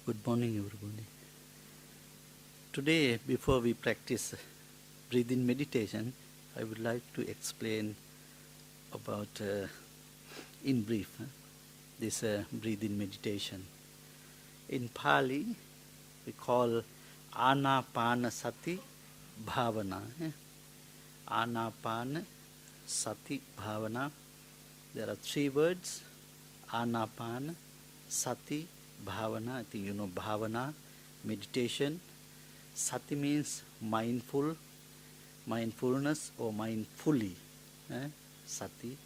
Good morning, everybody. Today, before we practice breathing meditation, I would like to explain about, in brief, this breathing meditation. In Pali, we call Anapanasati Bhavana. Anapanasati Bhavana. There are three words: Anapana, Sati, Bhavana. I think you know Bhavana, meditation. Sati means mindfulness or mindfully. Sati.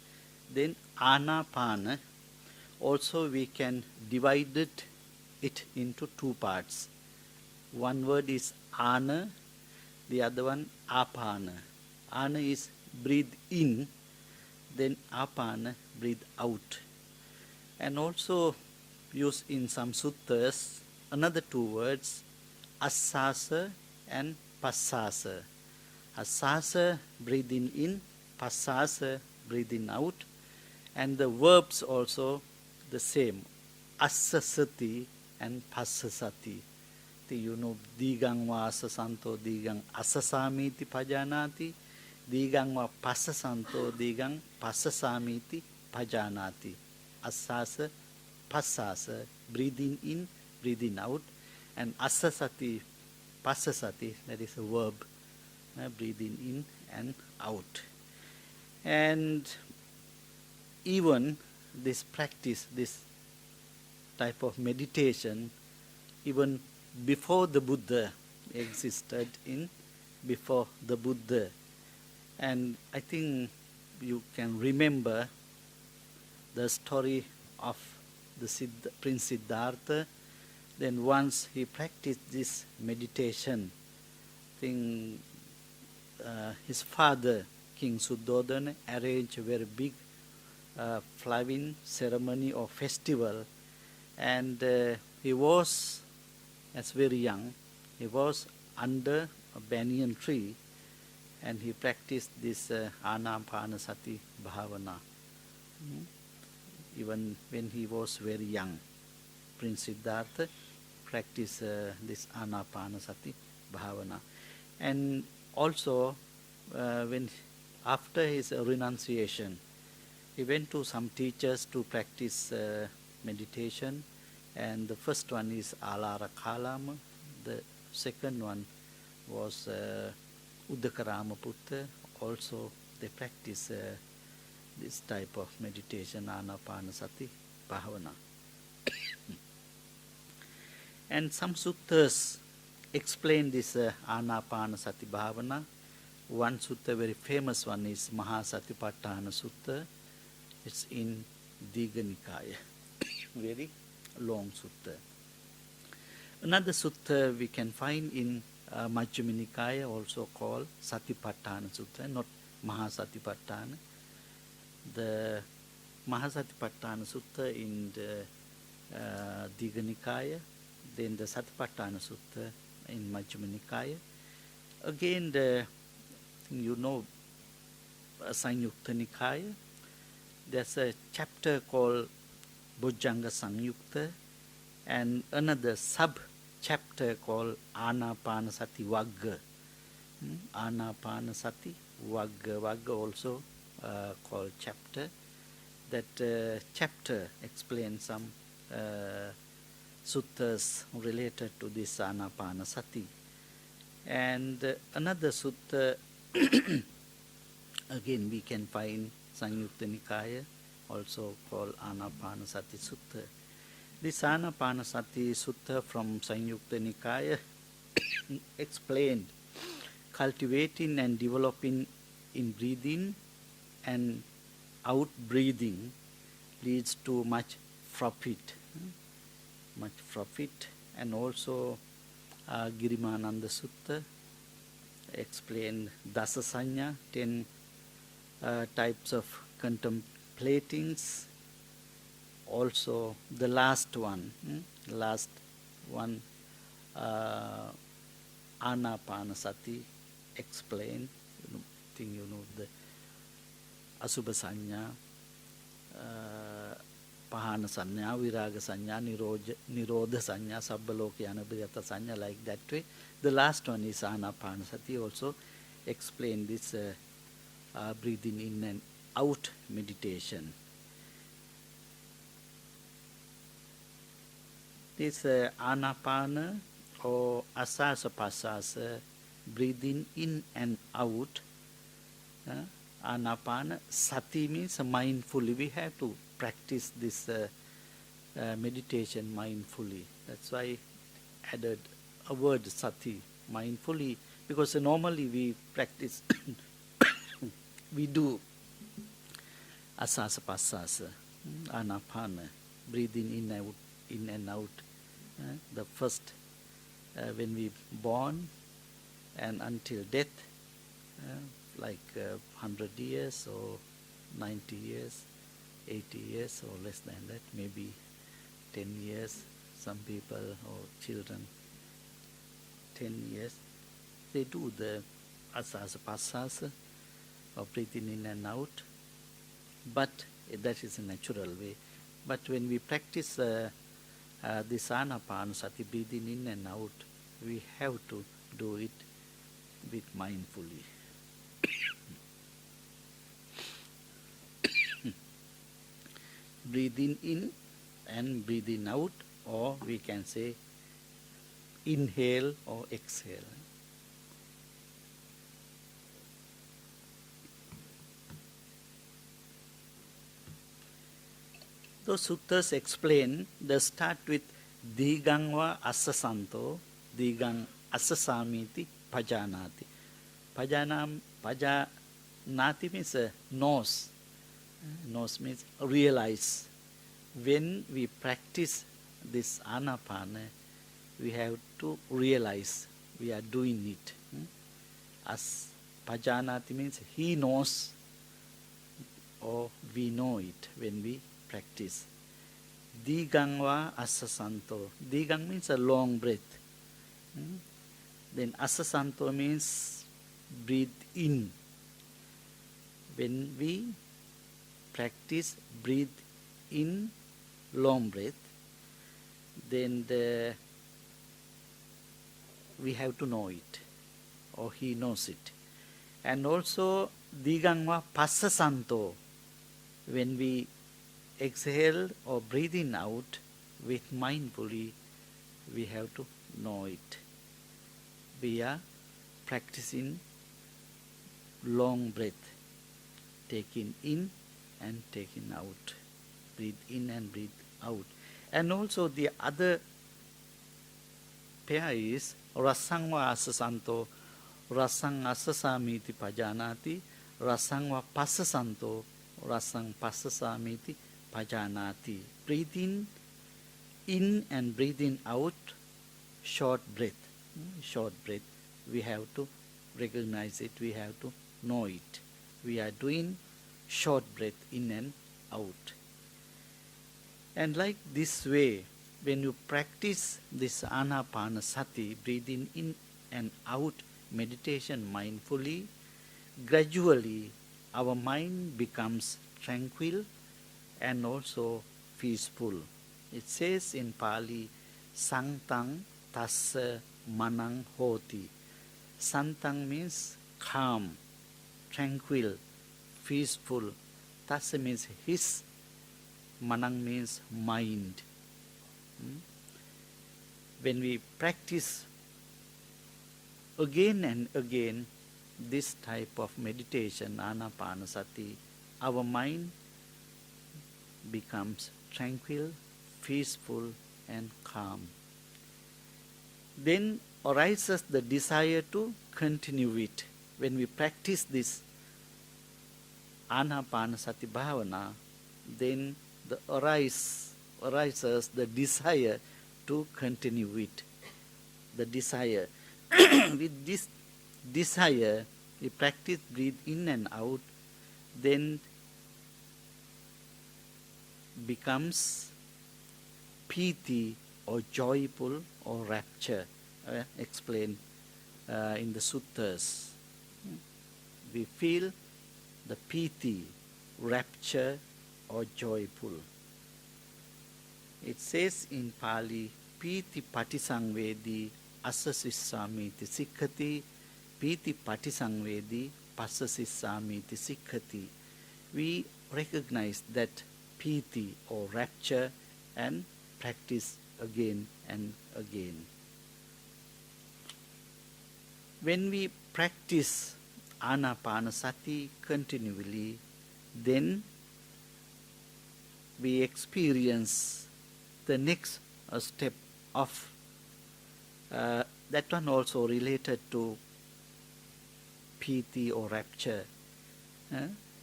Then Anapana. Also we can divide it into two parts. One word is Ana, the other one Apana. Ana is breathe in, then Apana, breathe out. And also used in some suttas, another two words, Asasa and Passasa. Asasa, breathing in, Passasa, breathing out. And the verbs also the same, Asasati and Passasati. You know, Digang va asasanto, Digang asasamiti pajanati, Digang va passasanto, Digang passasamiti pajanati. Asasa, Passasa, breathing in, breathing out, and Asasati, Passasati, that is a verb, breathing in and out. And even this practice, this type of meditation, even before the Buddha existed, before the Buddha. And I think you can remember the story of the Prince Siddhartha. Then once he practiced this meditation, I think his father, King Suddhodana, arranged a very big flowing ceremony or festival. And he was, as very young, he was under a banyan tree, and he practiced this Anapanasati Bhavana. Even when he was very young, Prince Siddhartha practiced this Anapanasati Bhavana. And also, when after his renunciation, he went to some teachers to practice meditation. And the first one is Alara Kalama. The second one was Uddakaramaputta. Also, they practice this type of meditation, Anapanasati Bhavana. And some suttas explain this Anapanasati Bhavana. One sutta, very famous one, is Mahasatipatthana Sutta. It's in Digha Nikaya. Very long sutta. Another sutta we can find in Majjhima Nikaya, also called Satipatthana Sutta, not Mahasatipatthana. The Mahasatipatthana Sutta in the Digha Nikaya, then the Satipatthana Sutta in Majjhima Nikaya. Again, you know, Sanyukta Nikaya, there's a chapter called Bojjhanga Sanyukta, and another sub-chapter called Anapanasati Vagga. Anapanasati Vagga. Vagga also called chapter. That chapter explains some suttas related to this Anapanasati. And another sutta, again we can find Sanyukta Nikaya, also called Anapanasati Sutta. This Anapanasati Sutta from Sanyukta Nikaya explained cultivating and developing in breathing and out breathing leads to much profit. And also Girimananda Sutta explained Dasasanya, 10 types of contemplatings. Also the last one, Anapanasati explained. I think you know the Asubhasanya, Pahana Sanya, Viraga Sanya, Nirodha Sanya, Sabbalokyana Brigata Sanya, like that way. The last one is Anapanasati, also explain this breathing in and out meditation. This Anapana or Asasa Pasasa, breathing in and out. Anapana Sati means mindfully. We have to practice this meditation mindfully. That's why I added a word Sati, mindfully, because normally we practice, we do Asasa Pasasa, Anapana, breathing in and out. The first, when we born and until death, like 100 years or 90 years, 80 years or less than that, maybe 10 years, some people or children, 10 years, they do the asasa pasasa of breathing in and out, but that is a natural way. But when we practice this anapanasati, breathing in and out, we have to do it with mindfully. Breathing in and breathing out, or we can say inhale or exhale. Those suttas explain, they start with digangva asasanto, digang asasamiti pajanati. Pajanati means knows. Knows means realize. When we practice this anapana, we have to realize we are doing it. As pajanati means he knows, or we know it when we practice. Digangva asasanto. Digang means a long breath. Then asasanto means breathe in. When we practice breathe in long breath, then we have to know it, or he knows it. And also digangva passasanto, when we exhale or breathe in out with mindfully, we have to know it. We are practicing long breath, taking in and taking out. Breathe in and breathe out. And also the other pair is rasangva asasanto, rasang asasamiti pajanati, rasangva passasanto, rasang passasamiti pajanati. Breathing in and breathing out, short breath. Short breath. We have to recognize it, we have to know it. We are doing short breath in and out. And like this way, when you practice this anapanasati, breathing in and out meditation mindfully, gradually our mind becomes tranquil and also peaceful. It says in Pali, santang tassa manang hoti. Santang means calm, tranquil, peaceful. Tassa means his, manang means mind. When we practice again and again this type of meditation, anapanasati, our mind becomes tranquil, peaceful and calm. Then arises the desire to continue it. When we practice this anapanasati bhavana, then arises the desire to continue it. The desire. With this desire, we practice breathe in and out, then becomes piti or joyful or rapture. Explained in the suttas. We feel the piti, rapture or joyful. It says in Pali, Piti Patisangvedi Asasissamiti Sikhati, Piti Patisangvedi Pasasissamiti Sikhati. We recognize that piti or rapture and practice again and again. When we practice Anapanasati continually, then we experience the next step of that one also related to piti or rapture.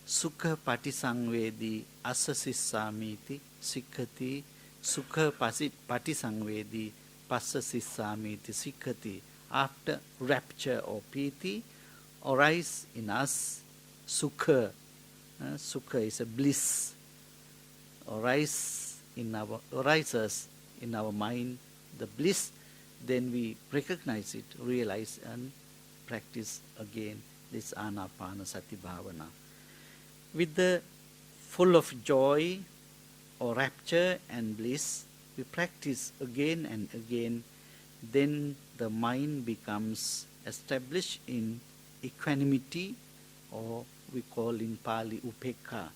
Sukha patisangvedi asasissamiti sikhati, sukha patisangvedi passasissamiti sikhati. After rapture or piti, arise in us sukha. Sukha is a bliss. Arises in our mind the bliss, then we recognize it, realize and practice again this Anapanasati Bhavana. With the full of joy or rapture and bliss, we practice again and again, then the mind becomes established in equanimity, or we call in Pali upekha.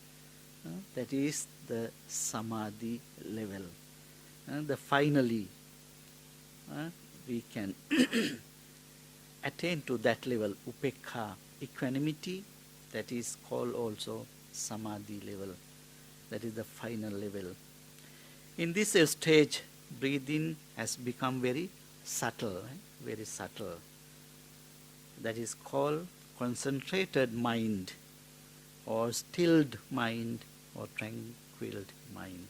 That is the samadhi level. Finally, we can attain to that level, upekha, equanimity, that is called also samadhi level. That is the final level. In this stage, breathing has become very subtle, very subtle. That is called concentrated mind, or stilled mind, or tranquil mind.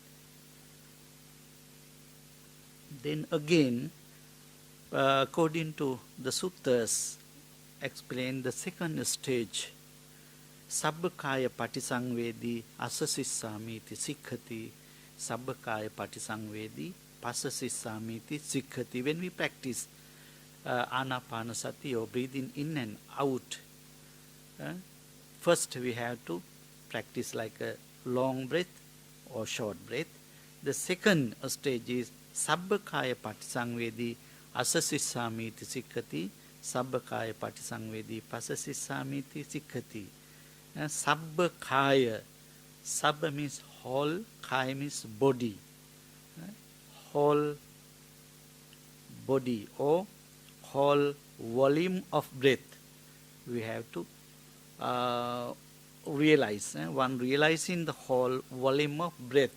Then again, according to the Suttas, explain the second stage. Sabbakaya patisangvedi asasissamiti sikhati, sabbakaya patisangvedi pasasissamiti sikhati. When we practice Anapanasati or breathing in and out, first we have to practice like a long breath or short breath. The second stage is Sabbakaya patisangvedi asasissamiti sikhati, Sabbakaya patisangvedi pasasissamiti sikhati. Sabbakaya, Sabba means whole, Kaya means body. Whole body or whole volume of breath we have to realize. One realizing the whole volume of breath,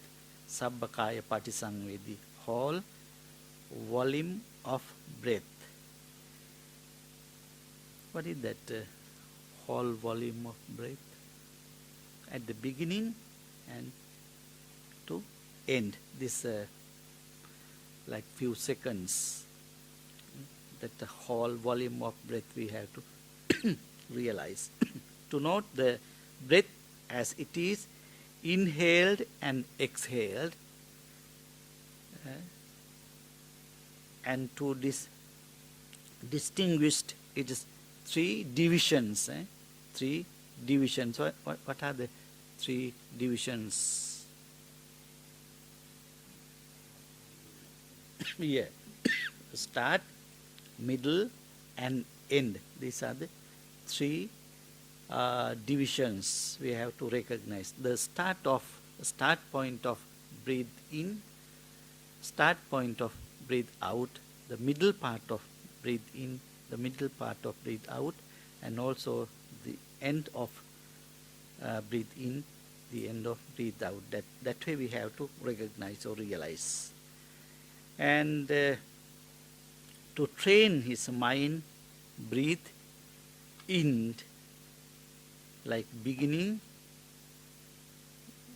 Sabbakaya patisangvedi, whole volume of breath. What is that whole volume of breath? At the beginning and to end, this like few seconds, that the whole volume of breath we have to realize. To note the breath as it is inhaled and exhaled, and to this distinguished, it is three divisions. Three divisions. What are the three divisions? Yeah. Start, middle and end. These are the three divisions we have to recognize. The start point of breathe in, start point of breathe out, the middle part of breathe in, the middle part of breathe out, and also the end of breathe in, the end of breathe out. That way we have to recognize or realize. And to train his mind, breathe in, like beginning.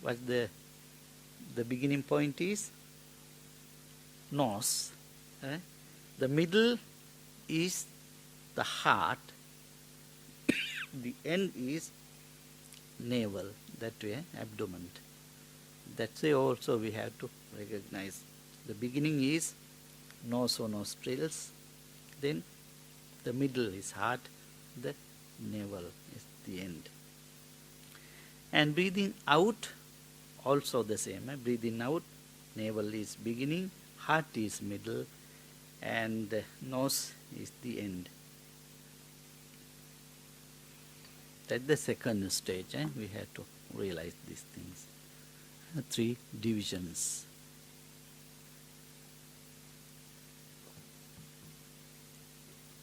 What the beginning point is? Nose. The middle is the heart. The end is navel. That way, abdomen. That way also we have to recognize. The beginning is nose or nostrils. Then the middle is heart. The navel is the end. And breathing out also the same. Breathing out, Navel is beginning, heart is middle, and nose is the end. That's the second stage. We have to realize these things. 3 divisions.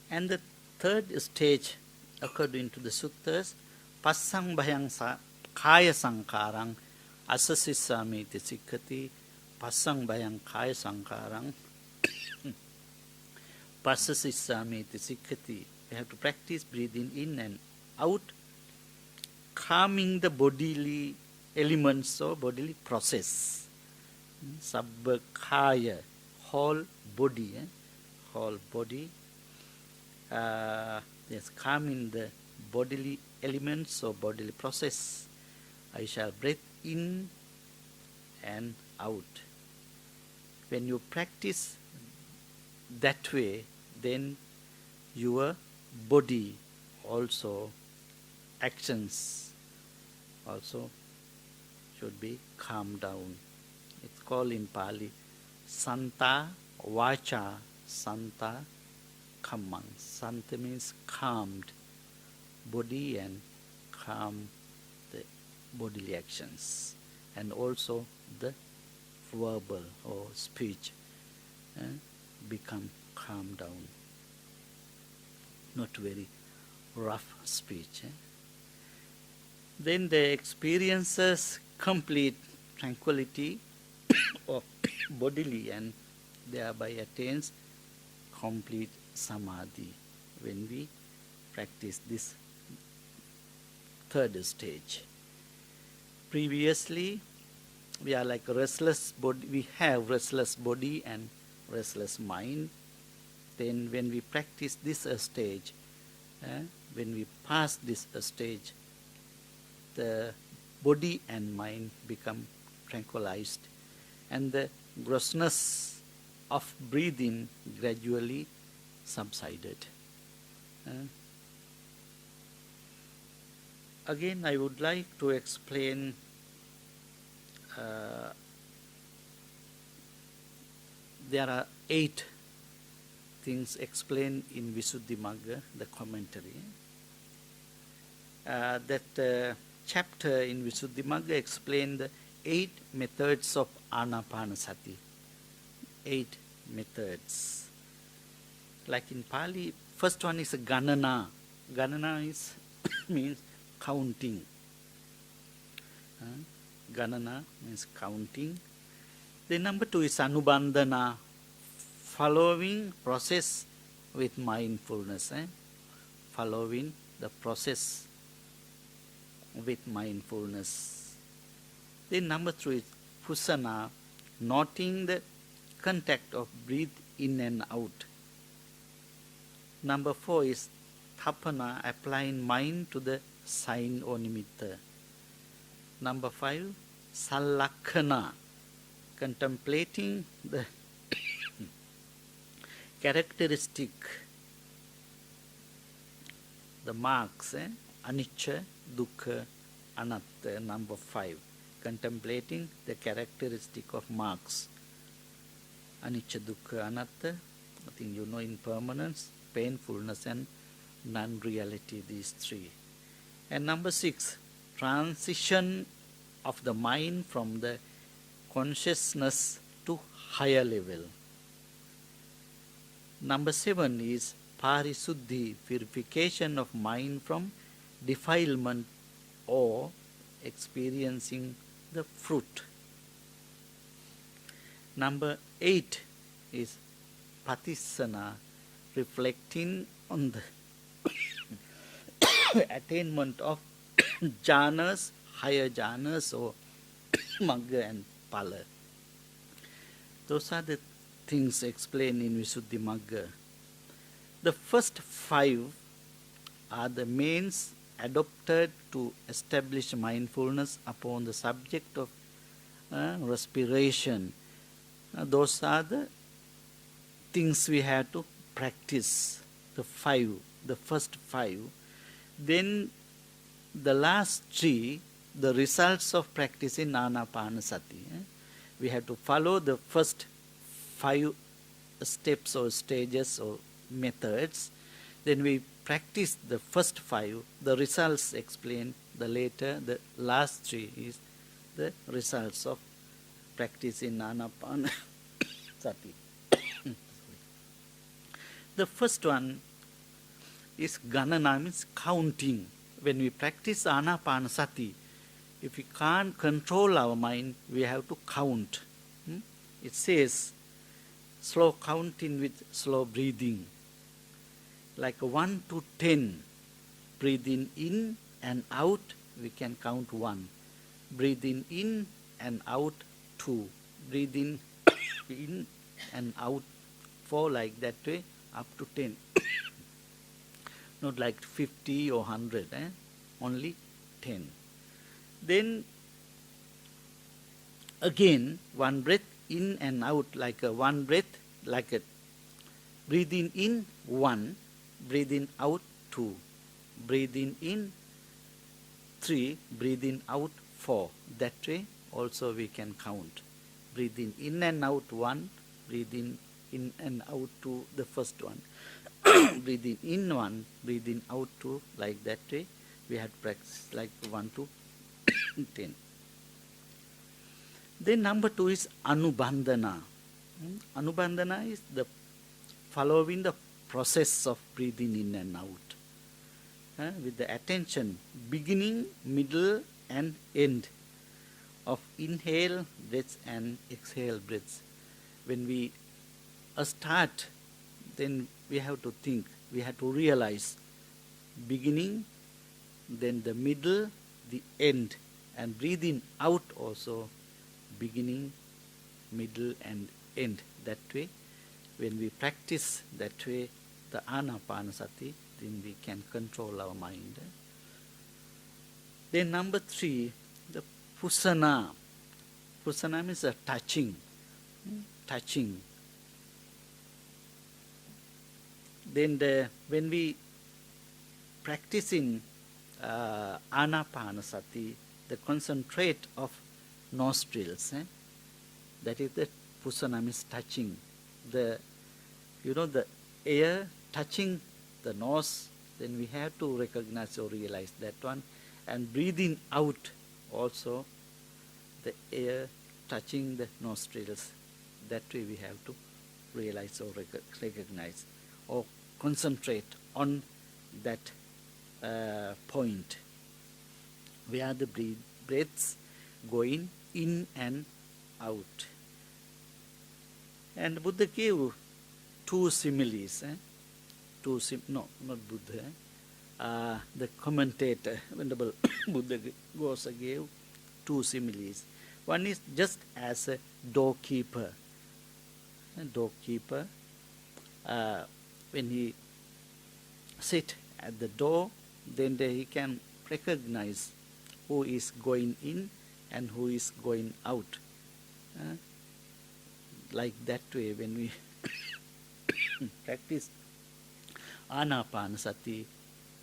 And the third stage, according to the Suttas, Passang Bhayang Kaya Sankarang Asasisami Sikkati Passang Bhayang Kaya Sankarang Passasisami Sikkati. We have to practice breathing in and out, calming the bodily elements or bodily process. Sabbha Kaya, whole body, whole body. Yes, calming the bodily elements or bodily process. I shall breathe in and out. When you practice that way, then your body also, actions also should be calmed down. It's called in Pali, Santa Vacha Santa Kammang. Santa means calmed body and calm the bodily actions, and also the verbal or speech become calmed down. Not very rough speech. Then the experiences complete tranquility of bodily and thereby attains complete samadhi when we practice this third stage. Previously, we are like restless body. We have restless body and restless mind. Then when we practice this stage, when we pass this stage, the body and mind become tranquilized, and the grossness of breathing gradually subsided. Again, I would like to explain there are 8 things explained in Visuddhimagga, the commentary. That chapter in Visuddhimagga explained the 8 methods of Anapanasati. 8 methods. Like in Pali, first one is Ganana. Ganana is means counting. Ganana means counting. Then number 2 is Anubandhana, following process with mindfulness. Following the process with mindfulness. Then number 3 is Pusana, noting the contact of breath in and out. Number 4 is Thapana, applying mind to the sign or nimitta. Number 5, Sallakkhana, contemplating the characteristic, the marks, anicca, dukkha, anatta. Number 5, contemplating the characteristic of marks, anicca, dukkha, anatta. I think you know impermanence, painfulness, and non-reality, these 3. And number 6, transition of the mind from the consciousness to higher level. Number 7 is Parisuddhi, purification of mind from defilement or experiencing the fruit. Number 8 is Patisana, reflecting on the attainment of jhanas, higher jhanas or magga and phala. Those are the things explained in Visuddhimagga. The first 5 are the means adopted to establish mindfulness upon the subject of respiration. Those are the things we have to practice, the first 5. Then the last 3, the results of practicing Anapanasati. we have to follow the first 5 steps or stages or methods. Then we practice the first 5, the results explained, the later, the last 3 is the results of practice in Anapanasati. The first one is Ganana, means counting. When we practice Anapanasati, if we can't control our mind, we have to count. It says slow counting with slow breathing. Like 1 to 10, breathing in and out, we can count 1. Breathing in and out, 2. Breathing in and out, 4, like that way, up to 10. Not like 50 or 100, only 10. Then again, 1 breath in and out, like a 1 breath, like a breathing in 1, breathing out 2, breathing in 3, breathing out 4. That way also we can count. Breathing in and out 1, breathing in and out 2, the first one. Breathing in 1, breathing out 2, like that way we had practiced like 1 to 10. Then number 2 is Anubandhana. Anubandhana is the following the process of breathing in and out. With the attention, beginning, middle and end of inhale breaths and exhale breaths. When we start, then we have to think, we have to realize beginning, then the middle, the end, and breathing out also beginning, middle and end. That way, when we practice that way, the Anapanasati, then we can control our mind. Then number 3, the Pusana. Pusana means a touching. Touching. Then when we practice in Anapanasati, the concentrate of nostrils, that is the Pusana, means touching. The air touching the nose, then we have to recognize or realize that one. And breathing out also, the air touching the nostrils. That way we have to realize or recognize or concentrate on that point where the breaths going in and out. And Buddha gave 2 similes. Not Buddha. The commentator, Venerable Buddha Gosa, gave 2 similes. One is just as a doorkeeper. Doorkeeper, when he sit at the door, then he can recognize who is going in and who is going out. Like that way, when we practice Anapanasati,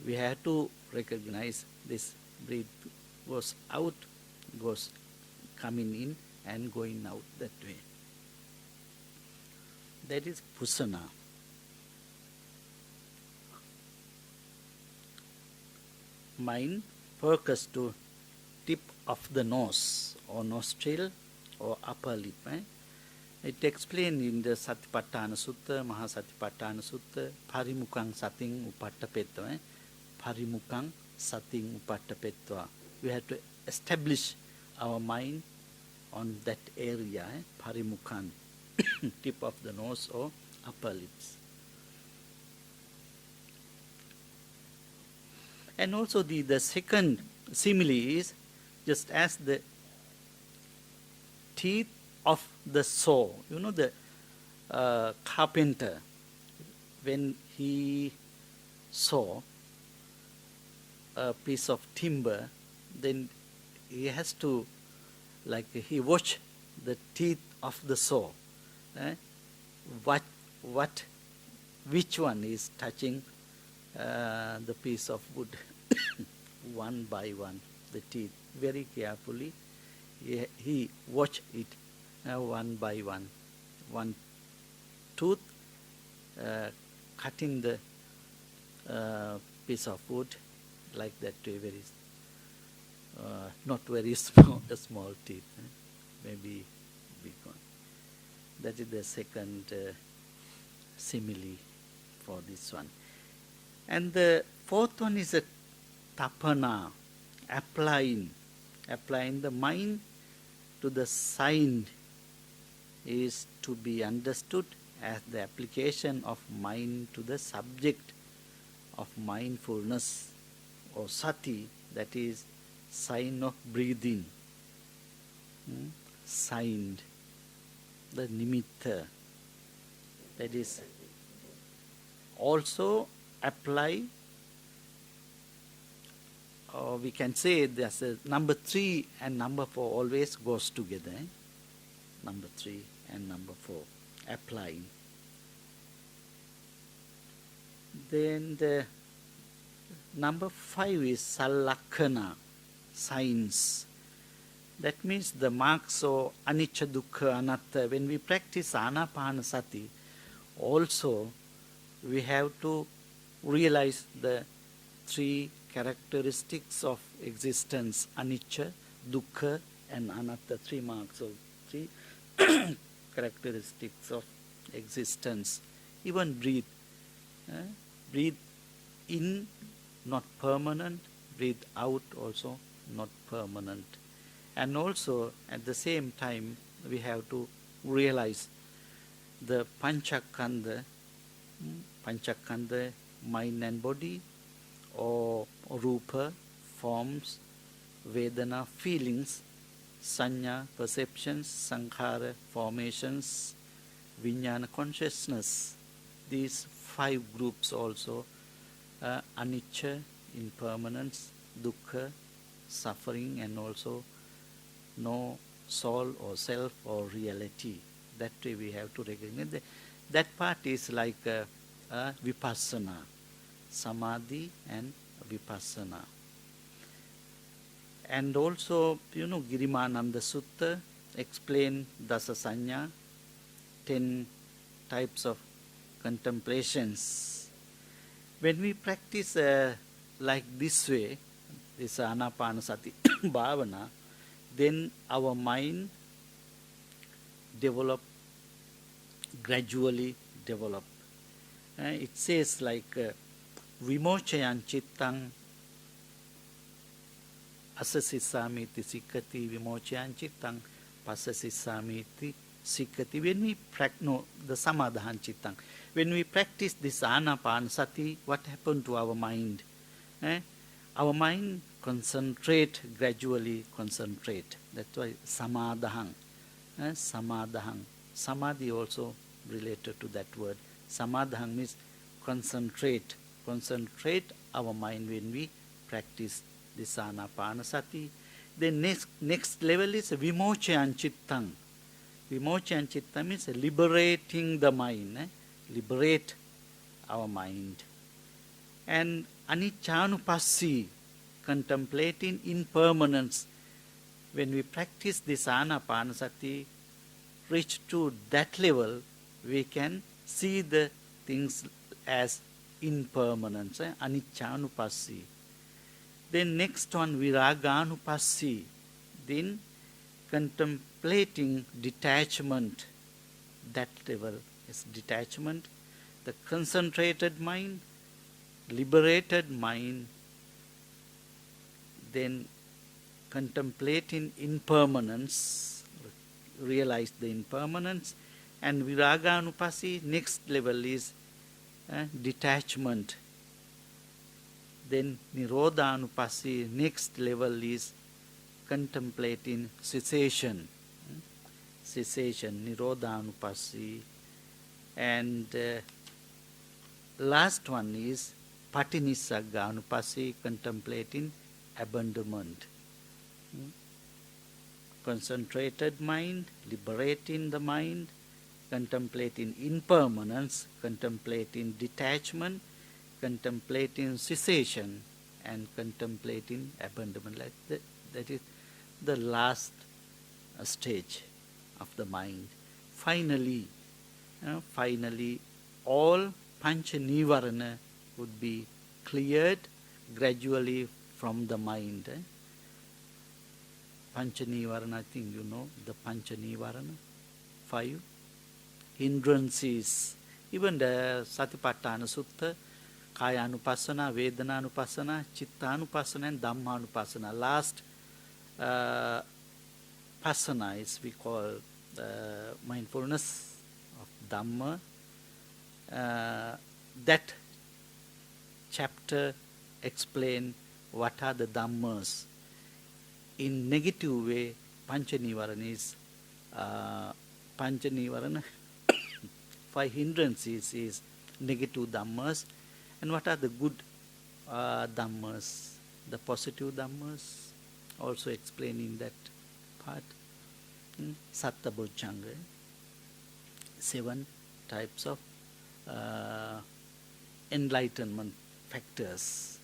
we have to recognize this breath goes out, goes coming in and going out, that way. That is Pusana. Mind focus to tip of the nose or nostril or upper lip. It explained in the Satipatthana Sutta, Mahasatipatthana Sutta, Parimukang Sating Upattapetva. Parimukang Sating Upattapetva. We have to establish our mind on that area, Parimukan, tip of the nose or upper lips. And also the second simile is just as the teeth of the saw. The carpenter, when he saw a piece of timber, then he has to, he watch the teeth of the saw. Which one is touching the piece of wood one by one, the teeth, very carefully. He watch it one by one. One tooth, cutting the piece of wood like that to a very, not very small, a small teeth, maybe big one. That is the second simile for this one. And the fourth one is a tapana, applying the mind to the sign is to be understood as the application of mind to the subject of mindfulness or sati, that is sign of breathing, signed, the nimitta, that is also apply, or we can say there's a number 3 and number 4 always goes together. Number 3 and number 4, applying. Then the number 5 is sallakkhana, signs. That means the marks of anicca, dukkha, anatta. When we practice anapanasati, also we have to realize the 3 characteristics of existence, anicca, dukkha and anatta, 3 marks of 3 characteristics of existence. Even breathe. Breathe in, not permanent. Breathe out, also not permanent. And also, at the same time, we have to realize the panchakanda, mind and body, or rupa, forms, vedana, feelings, sanya, perceptions, sankhara, formations, vijnana, consciousness. These 5 groups also, anicca, impermanence, dukkha, suffering, and also no soul or self or reality. That way we have to recognize. That part is like vipassana, samadhi and vipassana. And also, Girimananda Sutta explain Dasa Sanya, 10 types of contemplations. When we practice like this way, this anapanasati bhavana, then our mind gradually develop. It says like vimochayan chittang asasisamiti sikkati, vimochayan chittang pasasisamiti sikkati. When we practice the samadhan chittang, when we practice this anapanasati, what happened to our mind? Our mind gradually concentrate. That's why samadhang. Samadhang. Samadhi also related to that word. Samadhang means concentrate. Concentrate our mind when we practice this anapanasati. Then next level is vimochayan chittang. Vimochayan chittang means liberating the mind. Liberate our mind. And aniccanupassi, contemplating impermanence. When we practice this anapanasati, reach to that level, we can see the things as impermanence, aniccanupassi. Then next one, viraganupassi, then contemplating detachment. That level is detachment, the concentrated mind, liberated mind, then contemplating impermanence, realize the impermanence, and viraganupassi, next level is detachment. Then nirodhanupassi, next level is contemplating cessation. Cessation, nirodhanupassi. And last one is patinissagganupassi, contemplating abandonment. Concentrated mind, liberating the mind, contemplating impermanence, contemplating detachment, contemplating cessation, and contemplating abandonment. That is the last stage. of the mind. Finally, all pancha nivarana would be cleared gradually from the mind. Pancha nivarana, I think you know the pancha nivarana, 5 hindrances. Even the Satipatthana Sutta, Kaya Anupassana, Vedana Anupassana, Chitta Anupassana, and Dhamma Anupassana. Last Passana is we call mindfulness of Dhamma. That chapter explain what are the Dhammas. In negative way, Pancha Nivarana is Pancha Nivarana, 5 hindrances is negative Dhammas. And what are the good Dhammas? The positive Dhammas, also explaining that part. Satta Bojjhanga, 7 types of enlightenment factors,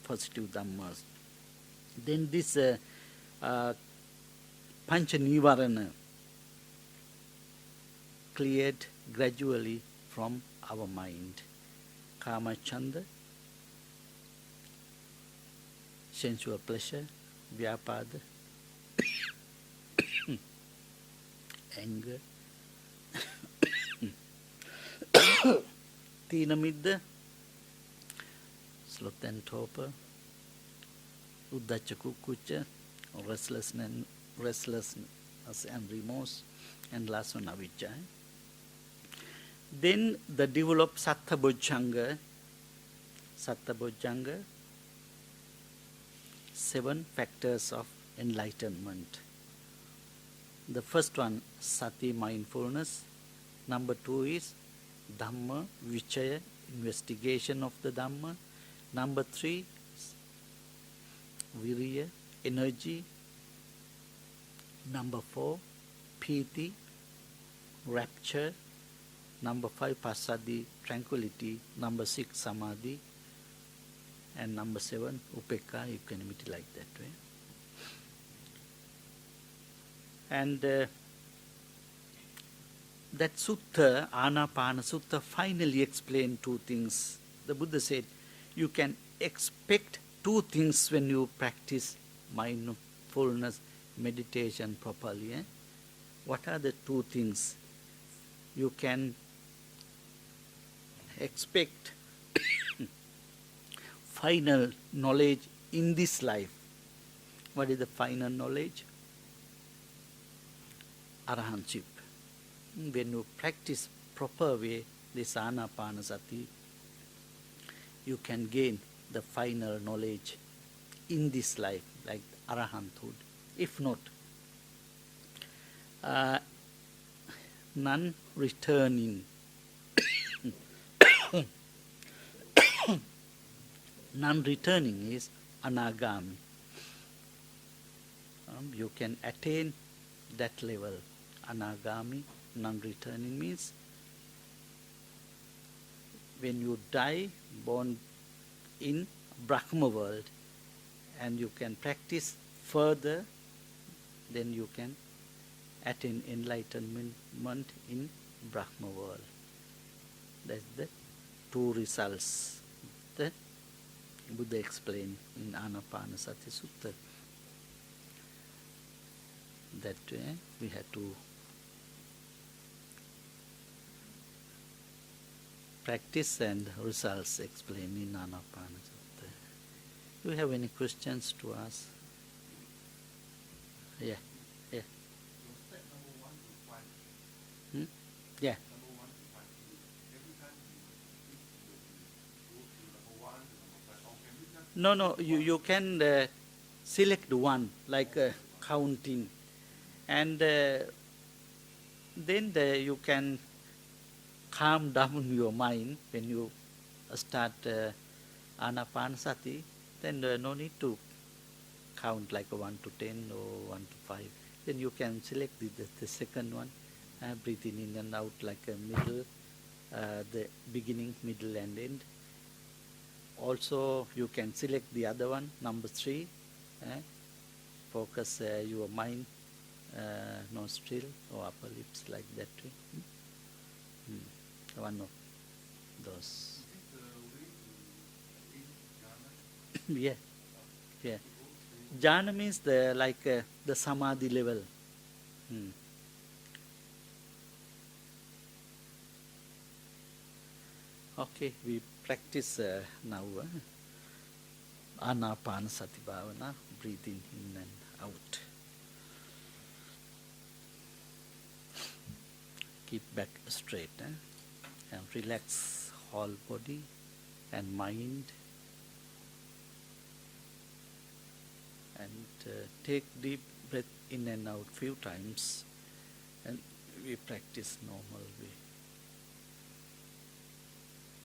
positive Dhammas. Then this Pancha Nivarana cleared gradually from our mind. Kama Chanda, sensual pleasure, Vyapada, anger, Tina Midda, sloth and torpor, Uddacha Kukucha, restlessness and remorse, and last one avijja. Then the developed Satta Bojjhanga, 7 factors of enlightenment. The first one, Sati, mindfulness. Number 2 is Dhamma, Vichaya, investigation of the Dhamma. Number 3, Viriya, energy. Number 4, Piti, rapture. Number 5, Passaddhi, tranquility. Number 6, Samadhi. And number 7, Upekkha, equanimity, like that way. And that sutta, Anapana Sutta, finally explained 2 things. The Buddha said, you can expect 2 things when you practice mindfulness, meditation properly. What are the 2 things? You can expect final knowledge in this life. What is the final knowledge? Arahantship. When you practice proper way this Anapanasati, you can gain the final knowledge in this life, like arahanthood. If not, non-returning. Non-returning is anagami. You can attain that level. Anagami, non-returning means when you die, born in Brahma world, and you can practice further, then you can attain enlightenment in Brahma world. That's the 2 results that Buddha explained in Anapanasati Sutta. That we have to practice and results explained in Anapanasati. Do you have any questions to ask? Yeah. Yeah. No, you can select one, like counting, and then you can calm down your mind when you start Anapanasati. Then no need to count like 1 to 10 or 1 to 5. Then you can select the second one, breathing in and out like a middle, the beginning, middle and end. Also you can select the other one, number 3, focus your mind nostril or upper lips like that way. One of those. Yeah, yeah. Jhana means the samadhi level. Okay, we practice now Anapanasati Bhavana, breathing in and out. Keep back straight and relax whole body and mind. And take deep breath in and out few times, and we practice normal way.